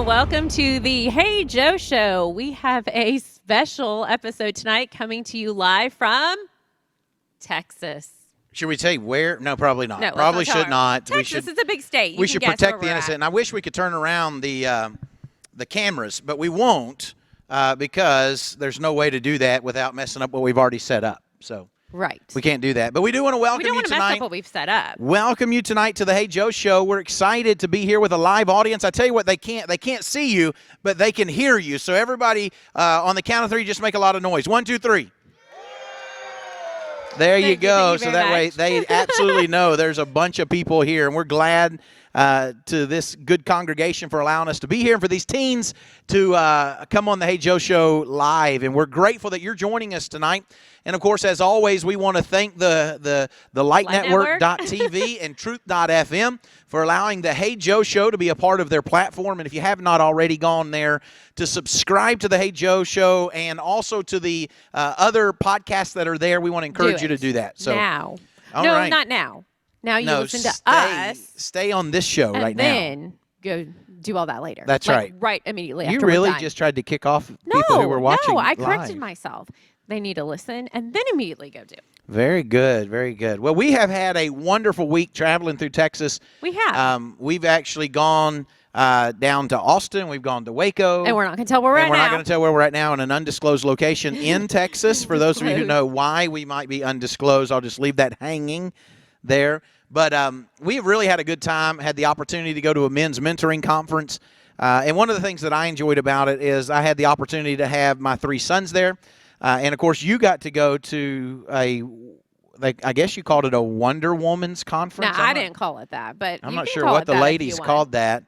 Welcome to the Hey Joe Show. We have a special episode tonight coming to you live from Texas. Should we say where? No, probably not. No, probably should not. Texas is a big state. We should protect the innocent. And I wish we could turn around the cameras, but we won't because there's no way to do that without messing up what we've already set up. So right, we can't do that. But we do want to welcome you tonight. We don't want to mess up what we've set up. Welcome you tonight to the Hey Joe Show. We're excited to be here with a live audience. I tell you what, they can't see you, but they can hear you. So everybody, on the count of three, just make a lot of noise. 1, 2, 3. There you go. So that way they absolutely know there's a bunch of people here, and we're glad to this good congregation for allowing us to be here and for these teens to come on the Hey Joe Show live. And we're grateful that you're joining us tonight. And, of course, as always, we want to thank the Light Network.tv and Truth.fm for allowing the Hey Joe Show to be a part of their platform. And if you have not already gone there to subscribe to the Hey Joe Show and also to the other podcasts that are there, we want to encourage you to do that. So now. Right. Not now. Now you listen to us. Stay on this show right now. And then go do all that later. That's right. Right immediately You after really we're done. just tried to kick off people who were watching No, I live. corrected myself. They need to listen and then immediately go do. Very good, very good. Well, we have had a wonderful week traveling through Texas. We have. We've actually gone down to Austin. We've gone to Waco. And we're not going to tell where we're at now. We're not going to tell where we're at now in an undisclosed location in Texas. For those of you who know why we might be undisclosed, I'll just leave that hanging there. But we have really had a good time, had the opportunity to go to a men's mentoring conference. And one of the things that I enjoyed about it is I had the opportunity to have my 3 sons there. And, of course, you got to go to I guess you called it a Wonder Woman's conference. No, I didn't call it that. But I'm not sure what the ladies called that.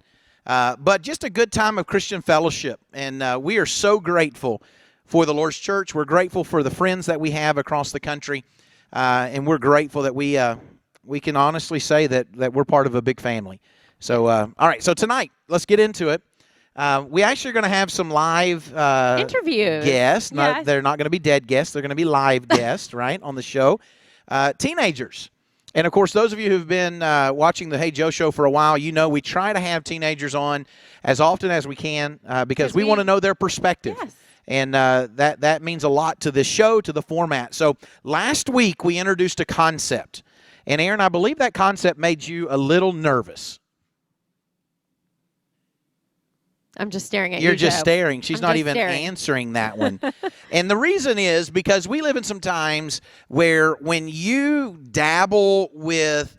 But just a good time of Christian fellowship. And we are so grateful for the Lord's church. We're grateful for the friends that we have across the country. And we're grateful that we can honestly say that we're part of a big family. So, all right. So tonight, let's get into it. We actually are going to have some live interviews guests. They're not going to be dead guests. They're going to be live guests, right, on the show. Teenagers. And, of course, those of you who've been watching the Hey Joe Show for a while, you know we try to have teenagers on as often as we can because we want to know their perspective. Yes. And that means a lot to this show, to the format. So last week we introduced a concept. And, Erin, I believe that concept made you a little nervous. I'm just staring at you, You're just Joe. staring. She's not even staring. answering that one. And the reason is because we live in some times where when you dabble with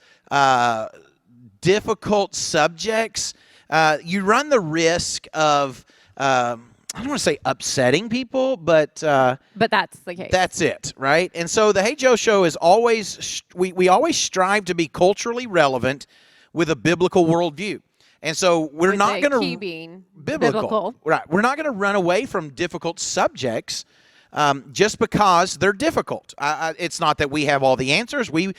difficult subjects, you run the risk of, I don't want to say upsetting people, but that's the case. That's it, right? And so the Hey Joe Show is always, we always strive to be culturally relevant with a biblical worldview. And so we're not going to being biblical. Right. We're not going to run away from difficult subjects just because they're difficult. It's not that we have all the answers. We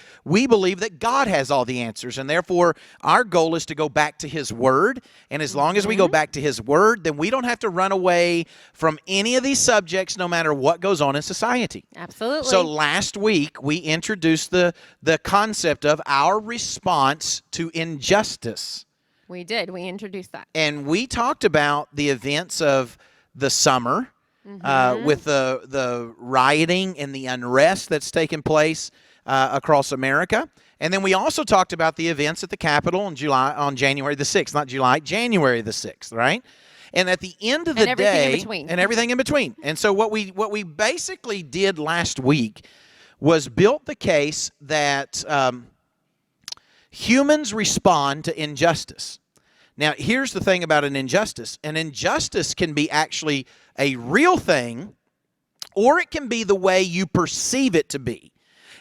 believe that God has all the answers, and therefore our goal is to go back to His Word. And as long as we go back to His Word, then we don't have to run away from any of these subjects, no matter what goes on in society. Absolutely. So last week we introduced the concept of our response to injustice. We did. We introduced that. And we talked about the events of the summer with the rioting and the unrest that's taken place across America. And then we also talked about the events at the Capitol on January the 6th. Not July, January the 6th, right? And at the end of the day, and everything in between. And so what we basically did last week was built the case that humans respond to injustice. Now, here's the thing about an injustice. An injustice can be actually a real thing, or it can be the way you perceive it to be.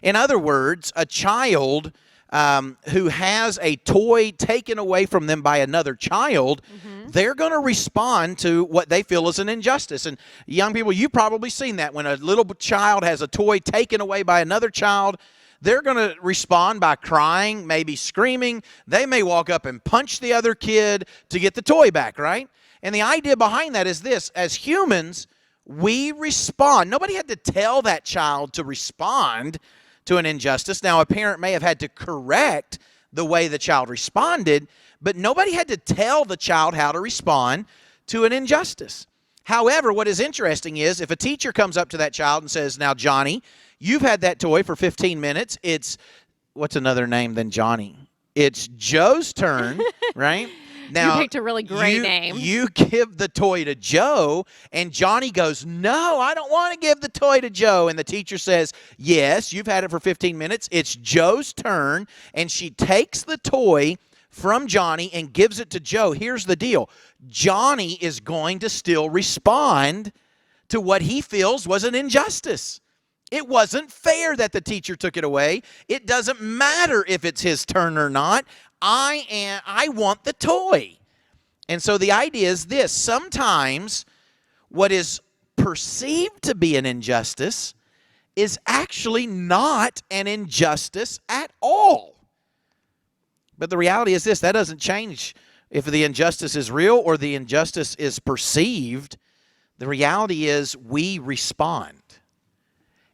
In other words, a child who has a toy taken away from them by another child, they're going to respond to what they feel is an injustice. And young people, you've probably seen that. When a little child has a toy taken away by another child, they're going to respond by crying, maybe screaming. They may walk up and punch the other kid to get the toy back, right? And the idea behind that is this: as humans, we respond. Nobody had to tell that child to respond to an injustice. Now, a parent may have had to correct the way the child responded, but nobody had to tell the child how to respond to an injustice. However, what is interesting is if a teacher comes up to that child and says, now, Johnny, you've had that toy for 15 minutes. It's, what's another name than Johnny? It's Joe's turn, right? Now, you picked a really great name. You give the toy to Joe, and Johnny goes, no, I don't want to give the toy to Joe. And the teacher says, yes, you've had it for 15 minutes. It's Joe's turn. And she takes the toy from Johnny and gives it to Joe. Here's the deal. Johnny is going to still respond to what he feels was an injustice. It wasn't fair that the teacher took it away. It doesn't matter if it's his turn or not. I want the toy. And so the idea is this: sometimes what is perceived to be an injustice is actually not an injustice at all. But the reality is this: that doesn't change if the injustice is real or the injustice is perceived. The reality is we respond.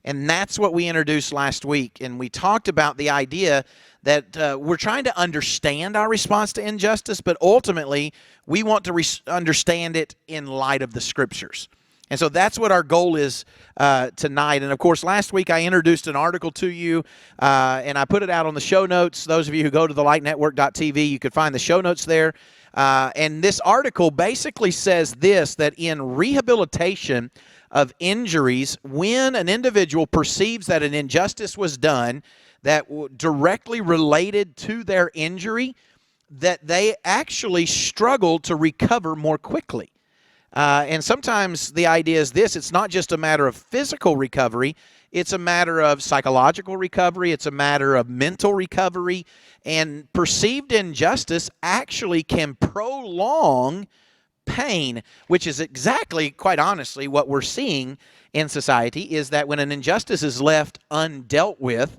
And that's what we introduced last week. And we talked about the idea that we're trying to understand our response to injustice, but ultimately we want to understand it in light of the Scriptures. And so that's what our goal is tonight. And, of course, last week I introduced an article to you, and I put it out on the show notes. Those of you who go to thelightnetwork.tv, you could find the show notes there. And this article basically says this, that in rehabilitation of injuries, when an individual perceives that an injustice was done that directly related to their injury, that they actually struggle to recover more quickly. And sometimes the idea is this: it's not just a matter of physical recovery, it's a matter of psychological recovery, it's a matter of mental recovery, and perceived injustice actually can prolong pain, which is exactly, quite honestly, what we're seeing in society, is that when an injustice is left undealt with,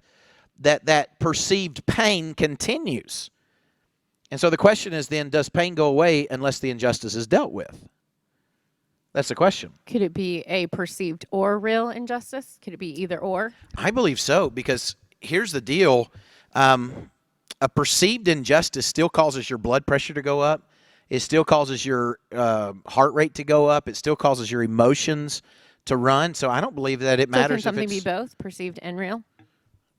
that perceived pain continues. And so the question is then, does pain go away unless the injustice is dealt with? That's the question. Could it be a perceived or real injustice? Could it be either or? I believe so, because here's the deal. A perceived injustice still causes your blood pressure to go up. It still causes your heart rate to go up. It still causes your emotions to run. So I don't believe that it matters. So can something be both, perceived and real?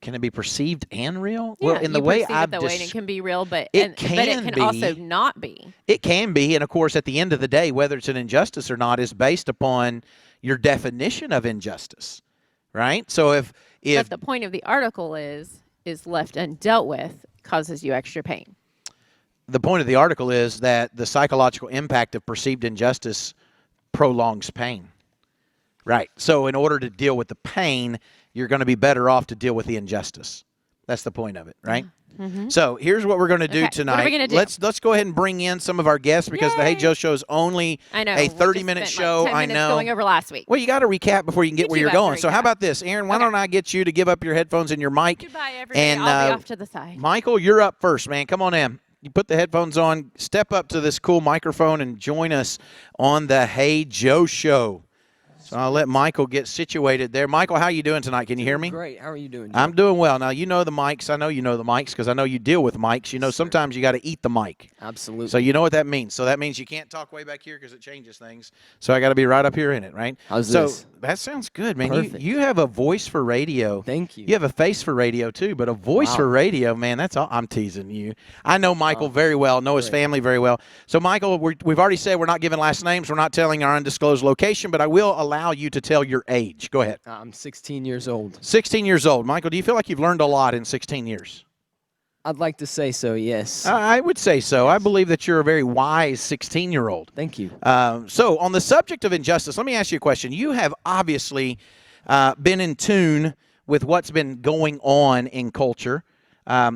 Can it be perceived and real? Yeah, well, in the way I've it it can be real, but it can also not be. It can be, and of course, at the end of the day, whether it's an injustice or not is based upon your definition of injustice, right? So if but the point of the article is left undealt with causes you extra pain. The point of the article is that the psychological impact of perceived injustice prolongs pain. Right. So in order to deal with the pain, you're going to be better off to deal with the injustice. That's the point of it, right? Mm-hmm. So here's what we're going to do tonight. What are we going to do? Let's go ahead and bring in some of our guests, because the Hey Joe Show is only a 30-minute show. Like 10 minutes going over last week. Well, you got to recap before you can get where you're going. So how about this, Erin? Why don't I get you to give up your headphones and your mic? Goodbye, everybody. And I'll be off to the side. Michael, you're up first, man. Come on in. You put the headphones on, step up to this cool microphone, and join us on the Hey Joe Show. So I'll let Michael get situated there. Michael, how are you doing tonight? Can you hear me? Great. How are you doing, Joe? I'm doing well. Now, you know the mics. I know you know the mics because I know you deal with mics. You know, sometimes you got to eat the mic. Absolutely. So you know what that means. So that means you can't talk way back here because it changes things. So I got to be right up here in it, right? How's this? So that sounds good, man. Perfect. You have a voice for radio. Thank you. You have a face for radio, too, but a voice for radio, man, that's all. I'm teasing you. I know Michael very well, know his family very well. So, Michael, we've already said we're not giving last names. We're not telling our undisclosed location, but I will allow you to tell your age. Go ahead. I'm 16 years old. 16 years old. Michael, do you feel like you've learned a lot in 16 years? I'd like to say so, yes. I would say so. I believe that you're a very wise 16-year-old. Thank you. So on the subject of injustice, let me ask you a question. You have obviously been in tune with what's been going on in culture.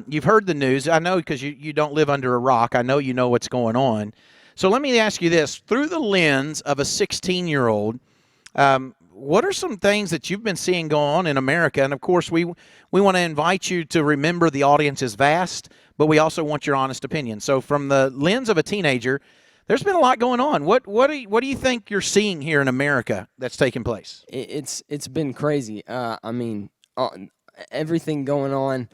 You've heard the news. I know because you don't live under a rock. I know you know what's going on. So let me ask you this. Through the lens of a 16-year-old, what are some things that you've been seeing go on in America? And, of course, we want to invite you to remember the audience is vast, but we also want your honest opinion. So from the lens of a teenager, there's been a lot going on. What do you think you're seeing here in America that's taking place? It's been crazy. Everything going on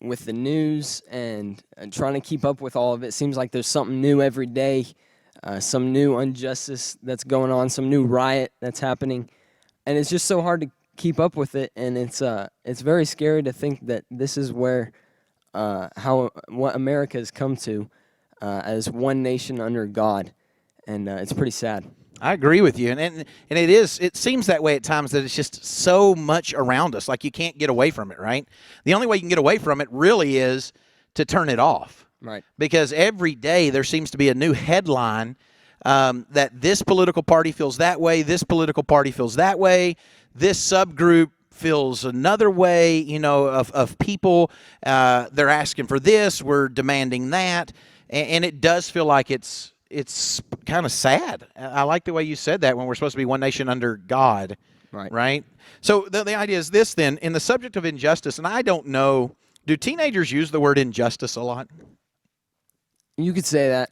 with the news and trying to keep up with all of it. Seems like there's something new every day, some new injustice that's going on, some new riot that's happening, and it's just so hard to keep up with it. And it's very scary to think that this is where what America has come to as one nation under God, and it's pretty sad. I agree with you, and it seems that way at times, that it's just so much around us, like you can't get away from it, right? The only way you can get away from it really is to turn it off. Right. Because every day there seems to be a new headline that this political party feels that way, this political party feels that way, this subgroup feels another way, of people. They're asking for this, we're demanding that, and it does feel like it's kind of sad. I like the way you said that, when we're supposed to be one nation under God. Right? So the idea is this then, in the subject of injustice, and I don't know, do teenagers use the word injustice a lot? You could say that.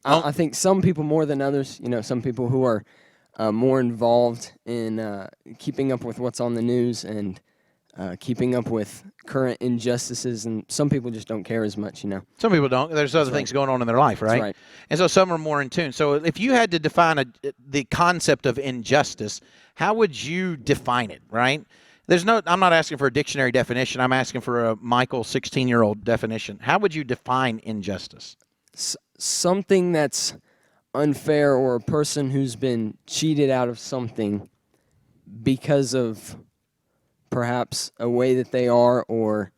I think some people more than others. Some people who are more involved in keeping up with what's on the news and keeping up with current injustices, and some people just don't care as much. Some people don't. There's other things going on in their life, right? That's right. And so some are more in tune. So if you had to define the concept of injustice, how would you define it, right? I'm not asking for a dictionary definition. I'm asking for a Michael 16-year-old definition. How would you define injustice? Something that's unfair, or a person who's been cheated out of something because of perhaps a way that they are, or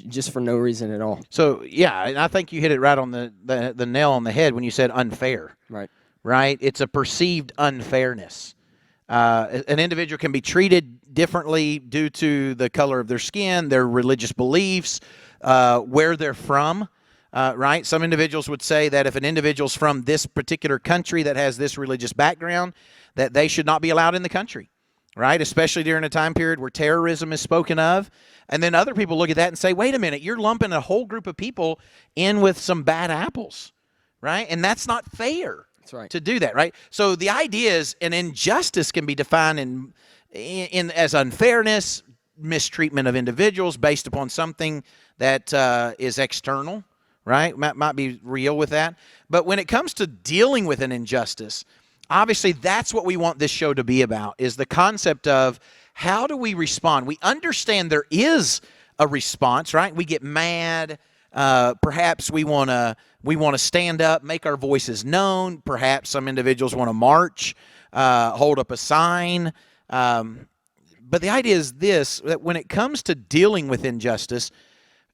just for no reason at all. So, yeah, and I think you hit it right on the nail on the head when you said unfair. Right? It's a perceived unfairness. An individual can be treated differently due to the color of their skin, their religious beliefs, where they're from. Right? Some individuals would say that if an individual's from this particular country that has this religious background, that they should not be allowed in the country. Right? Especially during a time period where terrorism is spoken of. And then other people look at that and say, wait a minute, you're lumping a whole group of people in with some bad apples. Right? And that's not fair. That's right. To do that, right? So the idea is an injustice can be defined as unfairness, mistreatment of individuals based upon something that is external, right? Might be real with that. But when it comes to dealing with an injustice, obviously that's what we want this show to be about, is the concept of how do we respond? We understand there is a response, right? We get mad. Perhaps we want to stand up, make our voices known. Perhaps some individuals want to march, hold up a sign. But the idea is this, that when it comes to dealing with injustice,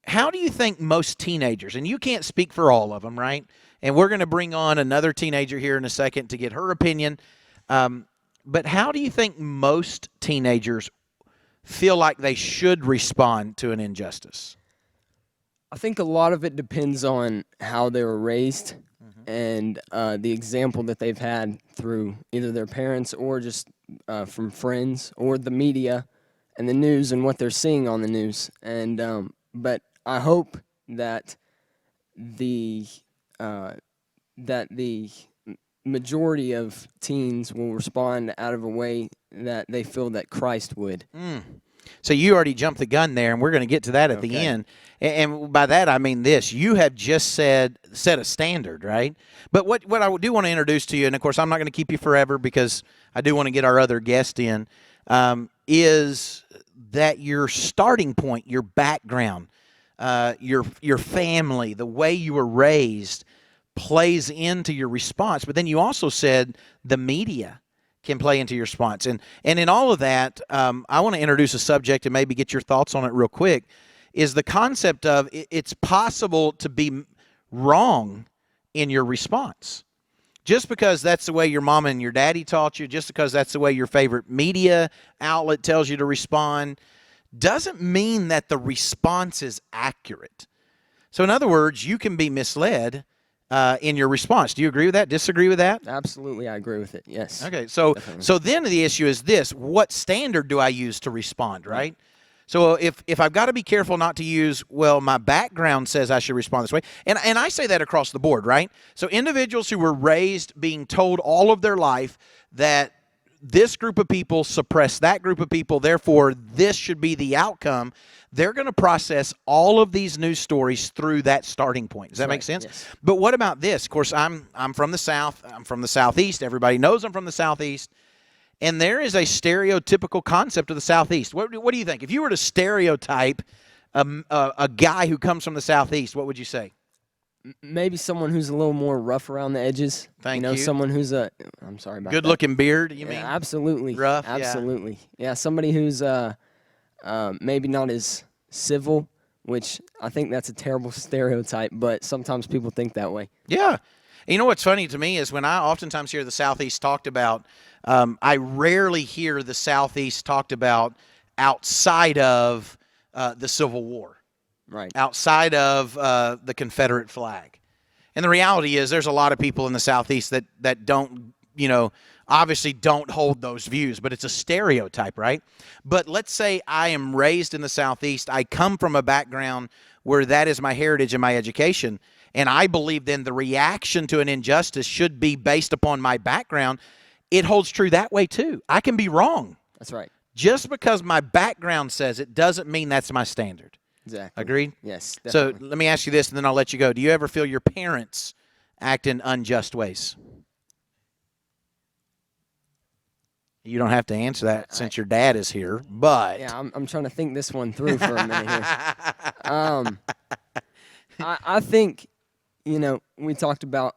how do you think most teenagers, and you can't speak for all of them, right? And we're going to bring on another teenager here in a second to get her opinion. But how do you think most teenagers feel like they should respond to an injustice? I think a lot of it depends on how they were raised, and the example that they've had through either their parents or just from friends or the media and the news and what they're seeing on the news. And but I hope that the majority of teens will respond out of a way that they feel that Christ would. So you already jumped the gun there, and we're going to get to that at the end. And by that, I mean this. You have just set a standard, right? But what I do want to introduce to you, and, of course, I'm not going to keep you forever because I do want to get our other guest in, is that your starting point, your background, your family, the way you were raised plays into your response. But then you also said the media can play into your response. And in all of that, I want to introduce a subject and maybe get your thoughts on it real quick, is the concept of it's possible to be wrong in your response. Just because that's the way your mama and your daddy taught you, just because that's the way your favorite media outlet tells you to respond, doesn't mean that the response is accurate. So in other words, you can be misled in your response. Do you agree with that? Disagree with that? Absolutely, I agree with it. Yes. Okay, so Definitely. so then the issue is this: what standard do I use to respond? Right. So if I've got to be careful not to use, well, my background says I should respond this way, and I say that across the board, right? So individuals who were raised being told all of their life that this group of people suppress that group of people, therefore this should be the outcome, they're going to process all of these news stories through that starting point. Does that make sense? Yes. But what about this? Of course, I'm from the South. I'm from the Southeast. Everybody knows I'm from the Southeast. And there is a stereotypical concept of the Southeast. What do you think? If you were to stereotype a guy who comes from the Southeast, what would you say? Maybe someone who's a little more rough around the edges. Thank you. Someone who's I'm sorry about that. Good-looking beard, you mean? Yeah, absolutely. Rough, yeah. Absolutely. Yeah, somebody who's maybe not as civil, which I think that's a terrible stereotype, but sometimes people think that way. Yeah. And you know what's funny to me is when I oftentimes hear the Southeast talked about, I rarely hear the Southeast talked about outside of the Civil War. Right. Outside of the Confederate flag. And the reality is there's a lot of people in the Southeast that don't, obviously don't hold those views, but it's a stereotype, right? But let's say I am raised in the Southeast. I come from a background where that is my heritage and my education, and I believe then the reaction to an injustice should be based upon my background. It holds true that way too. I can be wrong. That's right. Just because my background says it doesn't mean that's my standard. Exactly. Agreed? Yes. So Definitely. let me ask you this, and then I'll let you go. Do you ever feel your parents act in unjust ways? You don't have to answer that since your dad is here, but Yeah, I'm trying to think this one through for a minute here. I think, we talked about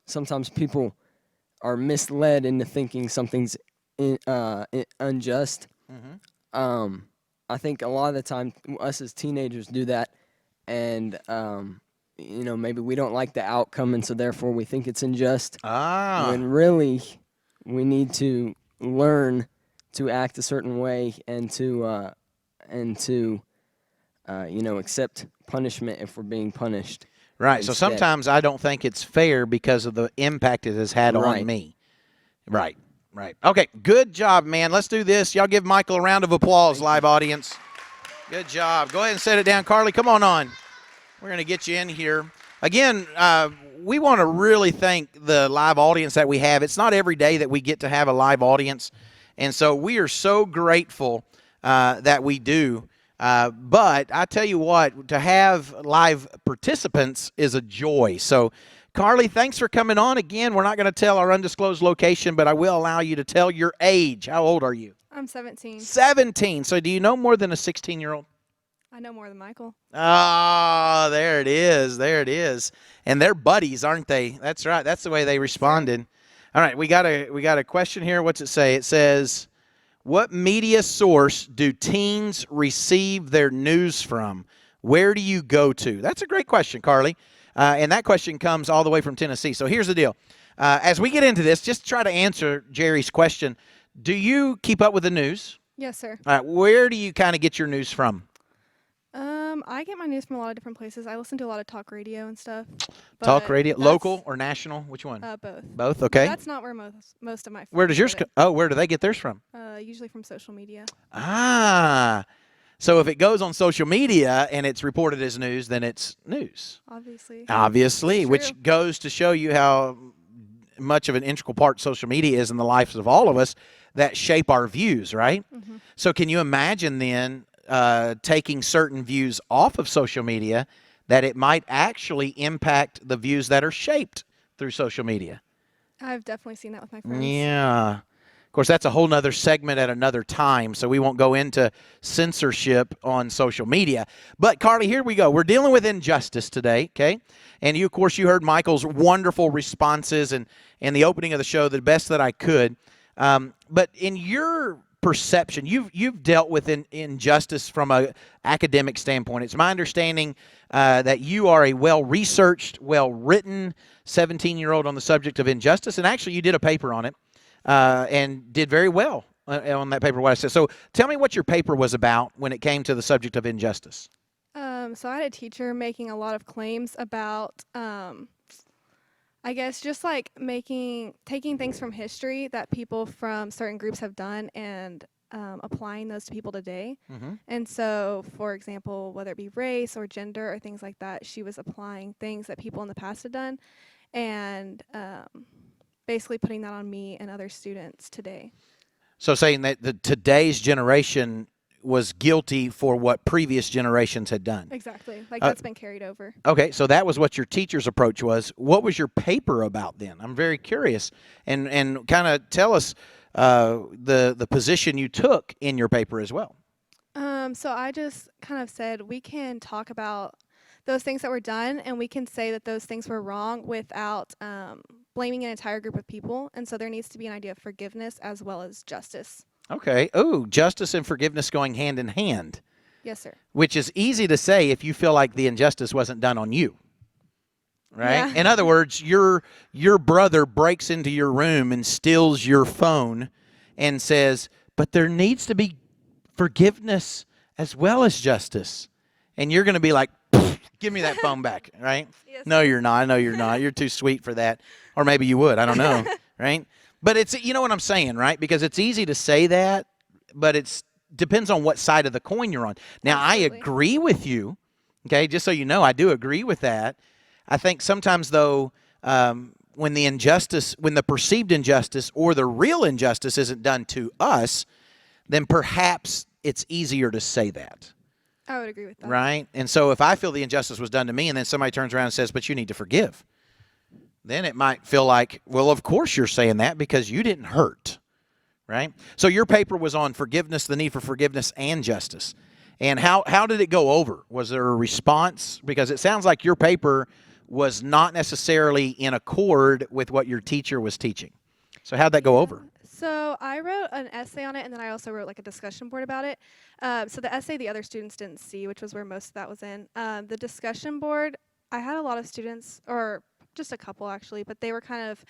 sometimes people are misled into thinking something's unjust. Mm-hmm. I think a lot of the time us as teenagers do that, and maybe we don't like the outcome, and so therefore we think it's unjust. When really we need to learn to act a certain way and to accept punishment if we're being punished. Right. So instead. sometimes I don't think it's fair because of the impact it has had Right. on me. Right. Right. Okay. Good job, man. Let's do this. Y'all give Michael a round of applause, live audience. Good job. Go ahead and set it down. Carly, come on. We're going to get you in here. Again, we want to really thank the live audience that we have. It's not every day that we get to have a live audience, and so we are so grateful that we do. But I tell you what, to have live participants is a joy. So, Carly, thanks for coming on. Again, we're not going to tell our undisclosed location, but I will allow you to tell your age. How old are you? I'm 17. 17. So do you know more than a 16-year-old? I know more than Michael. Oh, there it is. There it is. And they're buddies, aren't they? That's right. That's the way they responded. All right, we got a question here. What's it say? It says, what media source do teens receive their news from? Where do you go to? That's a great question, Carly. And that question comes all the way from Tennessee. So here's the deal. As we get into this, just try to answer Jerry's question. Do you keep up with the news? Yes, sir. All right, where do you kind of get your news from? I get my news from a lot of different places. I listen to a lot of talk radio and stuff. Talk but radio, that's- local or national? Which one? Both. Both, okay. That's not where most of my friends Where does yours get go? Oh, where do they get theirs from? it. Usually from social media. So if it goes on social media and it's reported as news, then it's news. Obviously. True. Which goes to show you how much of an integral part social media is in the lives of all of us that shape our views, right? Mm-hmm. So can you imagine then taking certain views off of social media that it might actually impact the views that are shaped through social media? I've definitely seen that with my friends. Yeah. Of course, that's a whole nother segment at another time, so we won't go into censorship on social media. But, Carly, here we go. We're dealing with injustice today, okay? And, you, of course, you heard Michael's wonderful responses and the opening of the show the best that I could. But in your perception, you've dealt with injustice from an academic standpoint. It's my understanding that you are a well-researched, well-written 17-year-old on the subject of injustice, and actually you did a paper on it and did very well on that paper what I said. So tell me what your paper was about when it came to the subject of injustice. So I had a teacher making a lot of claims about, I guess, just like taking things from history that people from certain groups have done and applying those to people today. Mm-hmm. And so, for example, whether it be race or gender or things like that, she was applying things that people in the past had done and basically putting that on me and other students today. So saying that today's generation was guilty for what previous generations had done. Exactly. Like that's been carried over. Okay, so that was what your teacher's approach was. What was your paper about then? I'm very curious. And kind of tell us the position you took in your paper as well. So I just kind of said we can talk about those things that were done and we can say that those things were wrong without blaming an entire group of people. And so there needs to be an idea of forgiveness as well as justice. Okay. Oh, justice and forgiveness going hand in hand. Yes, sir. Which is easy to say if you feel like the injustice wasn't done on you. Right? Yeah. In other words, your brother breaks into your room and steals your phone and says, but there needs to be forgiveness as well as justice. And you're going to be like, give me that phone back, right? Yes, No, sir. you're not. No, you're not. You're too sweet for that. Or maybe you would. I don't know, right? But it's, you know what I'm saying, right? Because it's easy to say that, but it's depends on what side of the coin you're on. Now, Absolutely. I agree with you, okay? Just so you know, I do agree with that. I think sometimes, though, when the perceived injustice or the real injustice isn't done to us, then perhaps it's easier to say that. I would agree with that. Right? And so if I feel the injustice was done to me and then somebody turns around and says, but you need to forgive, then it might feel like, well, of course you're saying that because you didn't hurt. Right? So your paper was on forgiveness, the need for forgiveness and justice. And how did it go over? Was there a response? Because it sounds like your paper was not necessarily in accord with what your teacher was teaching. So how'd that go over? So I wrote an essay on it, and then I also wrote like a discussion board about it. So the essay the other students didn't see, which was where most of that was in. The discussion board, I had a lot of students, or just a couple actually, but they were kind of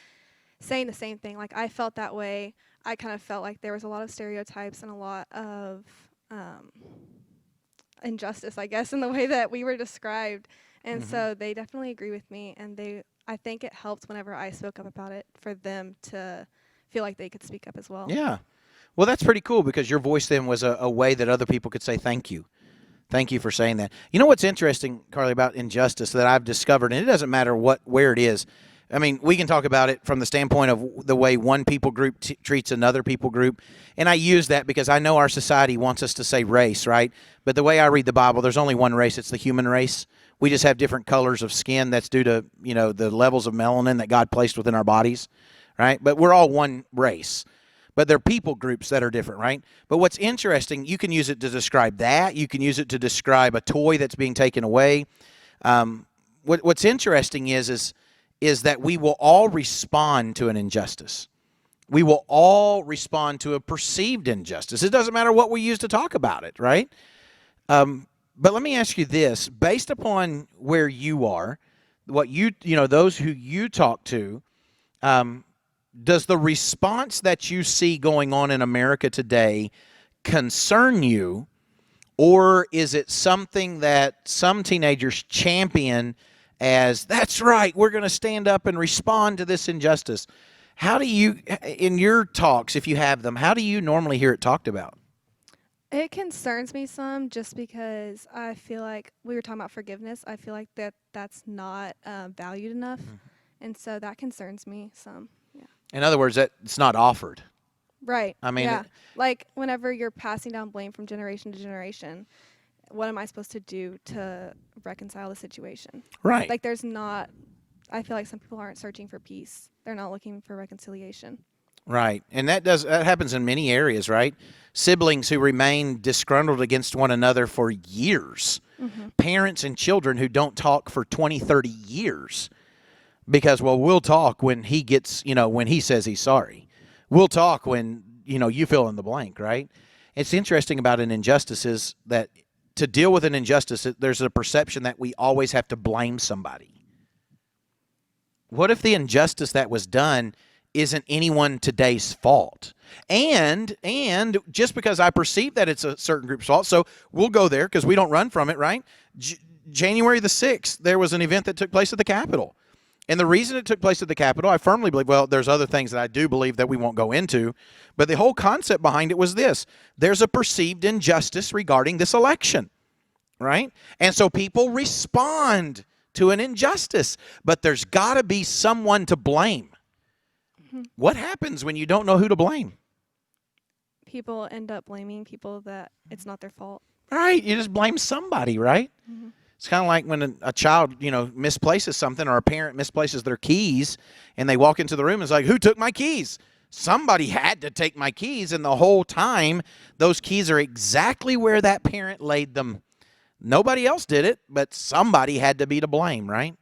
saying the same thing. Like I felt that way. I kind of felt like there was a lot of stereotypes and a lot of injustice, I guess, in the way that we were described. And so they definitely agree with me, and I think it helped whenever I spoke up about it for them to feel like they could speak up as well. Yeah. Well, that's pretty cool because your voice then was a way that other people could say thank you. Thank you for saying that. You know what's interesting, Carly, about injustice that I've discovered, and it doesn't matter where it is. I mean, we can talk about it from the standpoint of the way one people group treats another people group. And I use that because I know our society wants us to say race, right? But the way I read the Bible, there's only one race. It's the human race. We just have different colors of skin. That's due to, the levels of melanin that God placed within our bodies, right? But we're all one race. But they're people groups that are different, right? But what's interesting, you can use it to describe that. You can use it to describe a toy that's being taken away. What's interesting is that we will all respond to an injustice. We will all respond to a perceived injustice. It doesn't matter what we use to talk about it, right? But let me ask you this. Based upon where you are, what those who you talk to, does the response that you see going on in America today concern you, or is it something that some teenagers champion as, that's right, we're going to stand up and respond to this injustice? How do you, in your talks, if you have them, how do you normally hear it talked about? It concerns me some just because I feel like we were talking about forgiveness. I feel like that's not valued enough. And so that concerns me some. Yeah. In other words, that it's not offered. Right. I mean, yeah. Like whenever you're passing down blame from generation to generation, what am I supposed to do to reconcile the situation? Right. Like I feel like some people aren't searching for peace. They're not looking for reconciliation. Right. And that happens in many areas, right? Siblings who remain disgruntled against one another for years. Mm-hmm. Parents and children who don't talk for 20, 30 years. Because, we'll talk when he gets, when he says he's sorry. We'll talk when, you fill in the blank, right? It's interesting about an injustice is that to deal with an injustice, there's a perception that we always have to blame somebody. What if the injustice that was done isn't anyone today's fault. And just because I perceive that it's a certain group's fault, so we'll go there because we don't run from it, right? January the 6th, there was an event that took place at the Capitol. And the reason it took place at the Capitol, I firmly believe, well, there's other things that I do believe that we won't go into, but the whole concept behind it was this. There's a perceived injustice regarding this election, right? And so people respond to an injustice, but there's got to be someone to blame. What happens when you don't know who to blame? People end up blaming people that it's not their fault. Right, you just blame somebody, right? Mm-hmm. It's kind of like when a child, misplaces something, or a parent misplaces their keys, and they walk into the room and it's like, who took my keys? Somebody had to take my keys, and the whole time, those keys are exactly where that parent laid them. Nobody else did it, but somebody had to be to blame, right?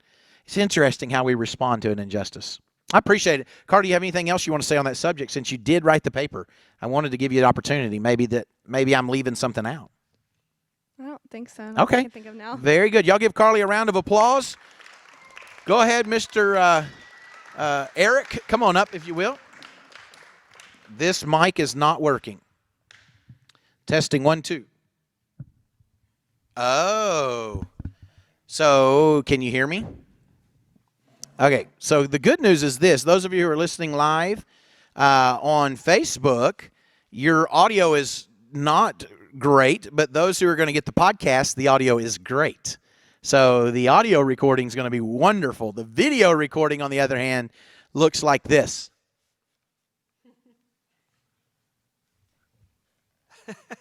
It's interesting how we respond to an injustice. I appreciate it. Carter, do you have anything else you want to say on that subject? Since you did write the paper, I wanted to give you an opportunity. Maybe I'm leaving something out. I don't think so. Okay. Not that I can think of now. Very good. Y'all give Carly a round of applause. Go ahead, Mr. Eric. Come on up, if you will. This mic is not working. Testing 1, 2. Oh. So, can you hear me? Okay. So, the good news is this. Those of you who are listening live on Facebook, your audio is not great, but those who are going to get the podcast, the audio is great. So the audio recording is going to be wonderful. The video recording, on the other hand, looks like this.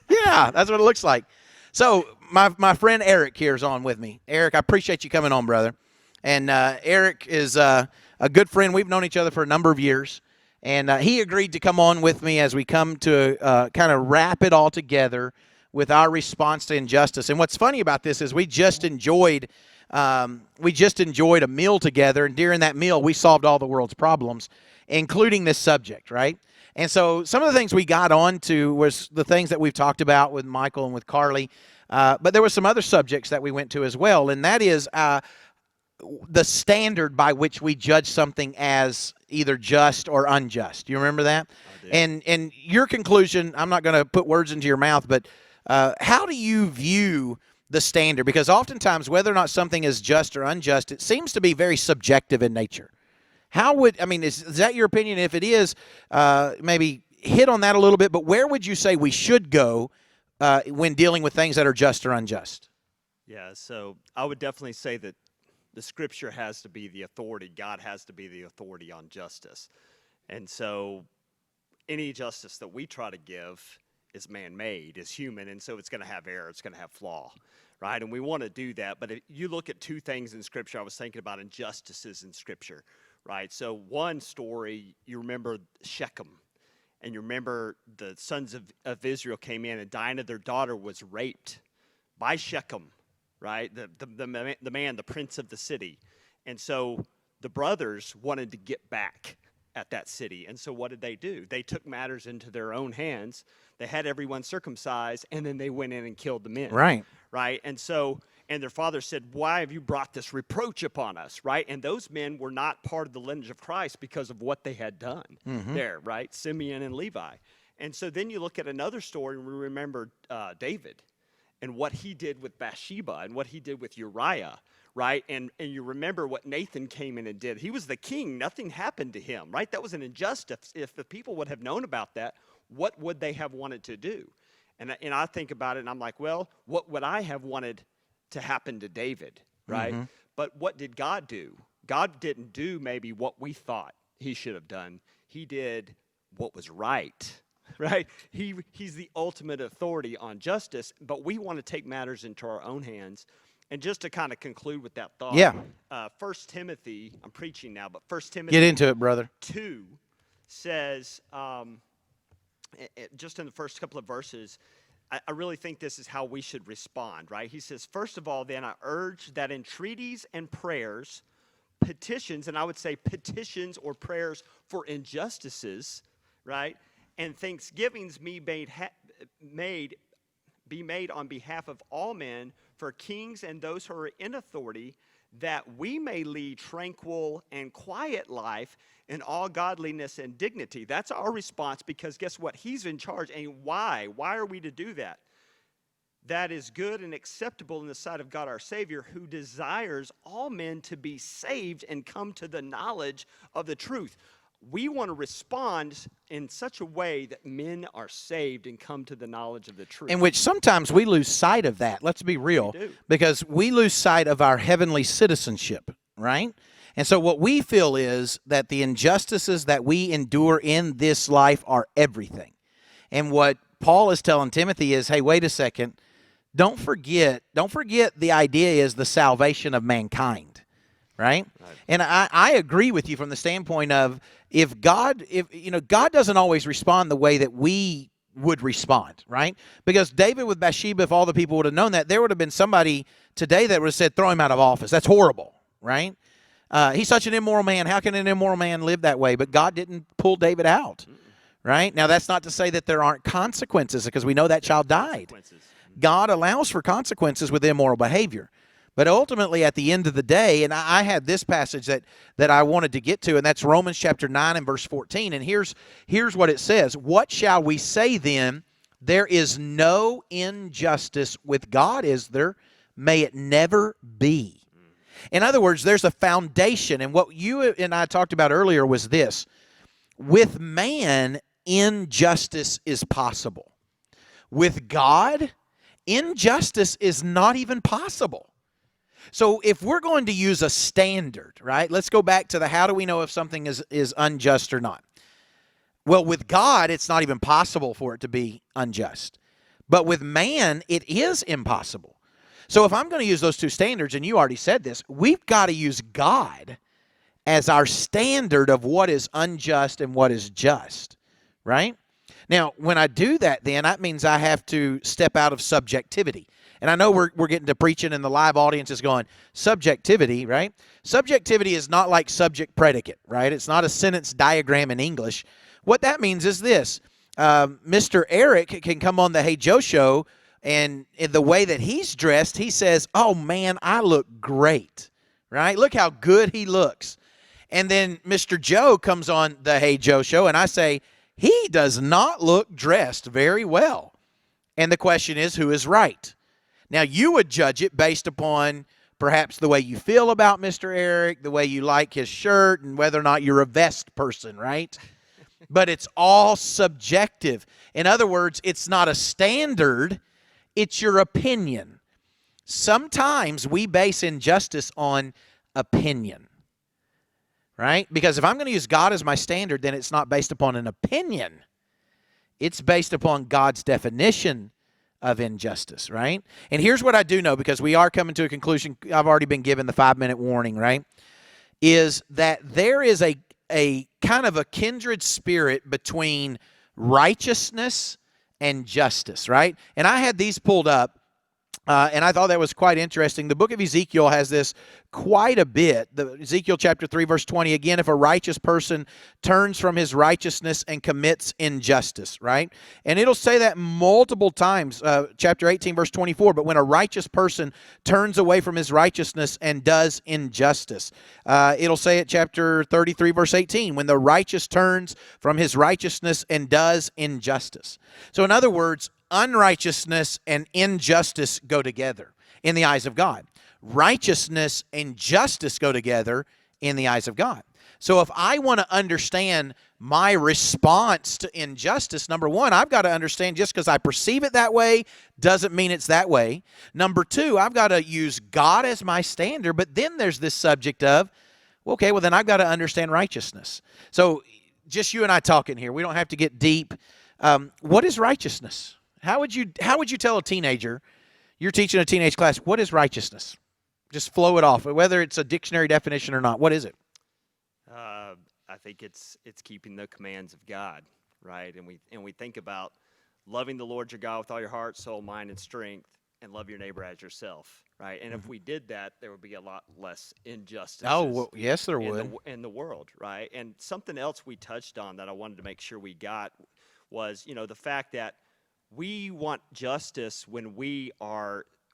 Yeah, that's what it looks like. So my friend Eric here is on with me. Eric, I appreciate you coming on, brother. And Eric is a good friend. We've known each other for a number of years. And he agreed to come on with me as we come to kind of wrap it all together with our response to injustice. And what's funny about this is we just enjoyed a meal together, and during that meal we solved all the world's problems, including this subject, right? And so some of the things we got onto was the things that we've talked about with Michael and with Carly, but there were some other subjects that we went to as well, and that is the standard by which we judge something as either just or unjust. You remember that? And your conclusion, I'm not going to put words into your mouth, but how do you view the standard? Because oftentimes, whether or not something is just or unjust, it seems to be very subjective in nature. Is that your opinion? If it is, maybe hit on that a little bit, but where would you say we should go when dealing with things that are just or unjust? Yeah, so I would definitely say that the Scripture has to be the authority. God has to be the authority on justice. And so any justice that we try to give is man-made, is human, and so it's going to have error, it's going to have flaw, right? And we want to do that. But if you look at two things in Scripture, I was thinking about injustices in Scripture, right? So one story, you remember Shechem, and you remember the sons of Israel came in, and Dinah, their daughter, was raped by Shechem, right? The man, the prince of the city. And so the brothers wanted to get back at that city. And so what did they do? They took matters into their own hands. They had everyone circumcised, and then they went in and killed the men. Right. Right? And their father said, why have you brought this reproach upon us? Right? And those men were not part of the lineage of Christ because of what they had done there, right? Simeon and Levi. And so then you look at another story, and we remember David and what he did with Bathsheba and what he did with Uriah, right? And you remember what Nathan came in and did. He was the king. Nothing happened to him, right? That was an injustice. If the people would have known about that, what would they have wanted to do? And I think about it, and I'm like, well, what would I have wanted to happen to David, right? Mm-hmm. But what did God do? God didn't do maybe what we thought he should have done. He did what was right. Right? He's the ultimate authority on justice, but we want to take matters into our own hands. And just to kind of conclude with that thought, 1 Timothy, I'm preaching now, but 1 Timothy Get into it, brother. 2 says, just in the first couple of verses, I really think this is how we should respond, right? He says, first of all, then I urge that entreaties and prayers, petitions, and I would say petitions or prayers for injustices, right? And thanksgivings be made on behalf of all men, for kings and those who are in authority, that we may lead tranquil and quiet life in all godliness and dignity. That's our response, because guess what? He's in charge. And why? Why are we to do that? That is good and acceptable in the sight of God our Savior, who desires all men to be saved and come to the knowledge of the truth. We want to respond in such a way that men are saved and come to the knowledge of the truth. In which sometimes we lose sight of that. Let's be real. Because we lose sight of our heavenly citizenship, right? And so what we feel is that the injustices that we endure in this life are everything. And what Paul is telling Timothy is, hey, wait a second. Don't forget the idea is the salvation of mankind, right? And I agree with you from the standpoint of God doesn't always respond the way that we would respond, right? Because David with Bathsheba, if all the people would have known that, there would have been somebody today that would have said, throw him out of office. That's horrible, right? He's such an immoral man. How can an immoral man live that way? But God didn't pull David out, right? Now, that's not to say that there aren't consequences, because we know that child died. God allows for consequences with immoral behavior. But ultimately, at the end of the day, and I had this passage that I wanted to get to, and that's Romans chapter 9 and verse 14. And here's what it says. What shall we say then? There is no injustice with God, is there? May it never be. In other words, there's a foundation. And what you and I talked about earlier was this. With man, injustice is possible. With God, injustice is not even possible. So if we're going to use a standard, right, let's go back to the how do we know if something is unjust or not? Well, with God, it's not even possible for it to be unjust. But with man, it is impossible. So if I'm going to use those two standards, and you already said this, we've got to use God as our standard of what is unjust and what is just, right? Now, when I do that, then that means I have to step out of subjectivity. And I know we're getting to preaching, and the live audience is going, subjectivity, right? Subjectivity is not like subject predicate, right? It's not a sentence diagram in English. What that means is this. Mr. Eric can come on the Hey Joe show, and in the way that he's dressed, he says, oh, man, I look great, right? Look how good he looks. And then Mr. Joe comes on the Hey Joe show, and I say, he does not look dressed very well. And the question is, who is right? Now, you would judge it based upon perhaps the way you feel about Mr. Eric, the way you like his shirt, and whether or not you're a vest person, right? But it's all subjective. In other words, it's not a standard, it's your opinion. Sometimes we base injustice on opinion, right? Because if I'm going to use God as my standard, then it's not based upon an opinion. It's based upon God's definition of injustice, right? And here's what I do know, because we are coming to a conclusion. I've already been given the 5-minute warning, right? Is that there is a kind of a kindred spirit between righteousness and justice, right? And I had these pulled up, and I thought that was quite interesting. The book of Ezekiel has this quite a bit. Ezekiel chapter 3, verse 20, again, if a righteous person turns from his righteousness and commits injustice, right? And it'll say that multiple times, chapter 18, verse 24, but when a righteous person turns away from his righteousness and does injustice. It'll say at chapter 33, verse 18, when the righteous turns from his righteousness and does injustice. So in other words, unrighteousness and injustice go together in the eyes of God. Righteousness and justice go together in the eyes of God. So if I want to understand my response to injustice, number one, I've got to understand just because I perceive it that way doesn't mean it's that way. Number two, I've got to use God as my standard. But then there's this subject of, okay, well, then I've got to understand righteousness. So just you and I talking here. We don't have to get deep. What is righteousness? How would you tell a teenager, you're teaching a teenage class, what is righteousness? Just flow it off, whether it's a dictionary definition or not. What is it? I think it's keeping the commands of God, right? And we think about loving the Lord your God with all your heart, soul, mind, and strength, and love your neighbor as yourself, right? And if we did that, there would be a lot less injustice. Oh, well, yes, there would. In the world, right? And something else we touched on that I wanted to make sure we got was, the fact that we want justice when we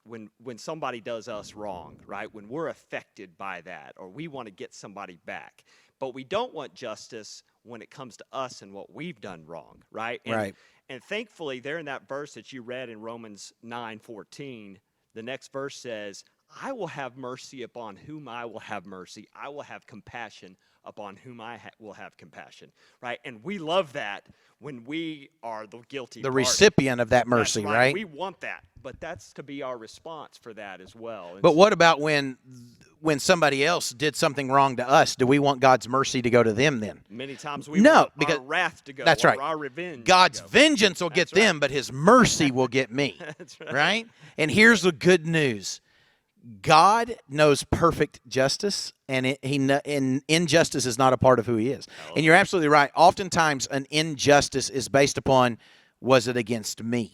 when somebody does us wrong, right? When we're affected by that, or we want to get somebody back, but we don't want justice when it comes to us and what we've done wrong, right? Right. And thankfully, there in that verse that you read in Romans 9:14, the next verse says, I will have mercy upon whom I will have mercy. I will have compassion upon whom I will have compassion, right? And we love that when we are the guilty The party. recipient of that mercy, That's right? We want that, but that's to be our response for that as well. And But what about when somebody else did something wrong to us? Do we want God's mercy to go to them then? many times we No, want because our wrath to go, that's or right. our revenge. God's to go. vengeance will get That's right. them, but his mercy will get me. That's right. Right? And here's the good news. God knows perfect justice, and injustice is not a part of who he is. And you're absolutely right. Oftentimes, an injustice is based upon, was it against me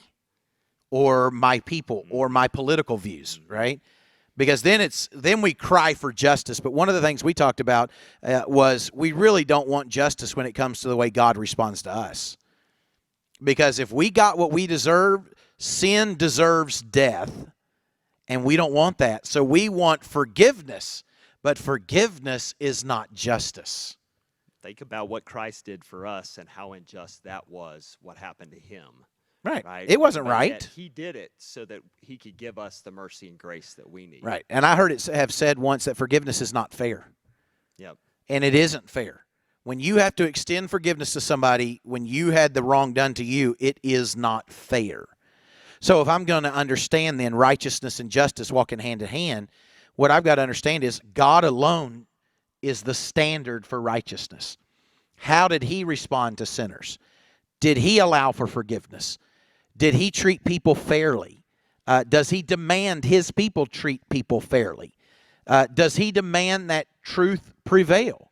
or my people or my political views, right? Because then we cry for justice. But one of the things we talked about was we really don't want justice when it comes to the way God responds to us. Because if we got what we deserve, sin deserves death. And we don't want that. So we want forgiveness, but forgiveness is not justice. Think about what Christ did for us and how unjust that was, what happened to him. Right. Right? It wasn't But right. yet he did it so that he could give us the mercy and grace that we need. Right. And I heard it have said once that forgiveness is not fair. Yep. And it isn't fair. When you have to extend forgiveness to somebody when you had the wrong done to you, it is not fair. So if I'm going to understand then righteousness and justice walking hand in hand, what I've got to understand is God alone is the standard for righteousness. How did he respond to sinners? Did he allow for forgiveness? Did he treat people fairly? Does he demand his people treat people fairly? Does he demand that truth prevail?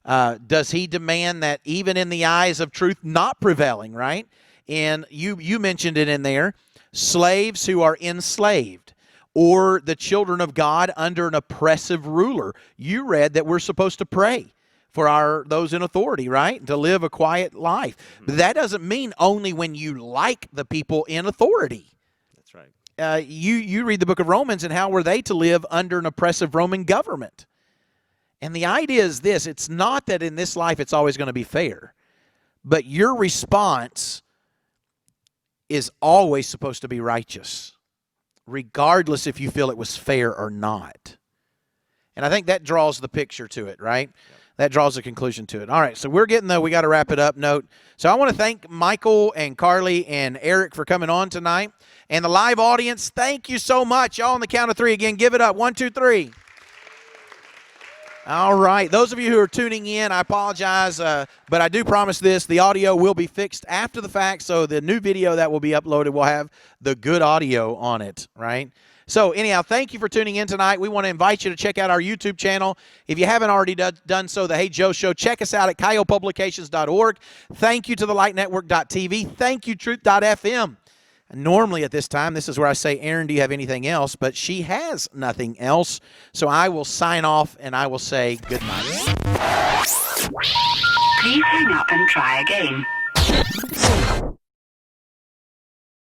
Does he demand that even in the eyes of truth not prevailing, right? And you mentioned it in there. Slaves who are enslaved, or the children of God under an oppressive ruler. You read that we're supposed to pray for those in authority, right? To live a quiet life. But that doesn't mean only when you like the people in authority. That's right. You read the book of Romans, and how were they to live under an oppressive Roman government? And the idea is this: it's not that in this life it's always going to be fair, but your response is always supposed to be righteous, regardless if you feel it was fair or not. And I think that draws the picture to it, right? Yep. That draws the conclusion to it. All right, so we got to wrap it up note. So I want to thank Michael and Carly and Eric for coming on tonight. And the live audience, thank you so much. Y'all on the count of three again, give it up. 1, 2, 3. All right. Those of you who are tuning in, I apologize, but I do promise this. The audio will be fixed after the fact, so the new video that will be uploaded will have the good audio on it, right? So anyhow, thank you for tuning in tonight. We want to invite you to check out our YouTube channel. If you haven't already done so, The Hey Joe Show, check us out at kyopublications.org. Thank you to the lightnetwork.tv. Thank you, truth.fm. Normally at this time, this is where I say, Erin, do you have anything else? But she has nothing else. So I will sign off and I will say good night. Please hang up and try again.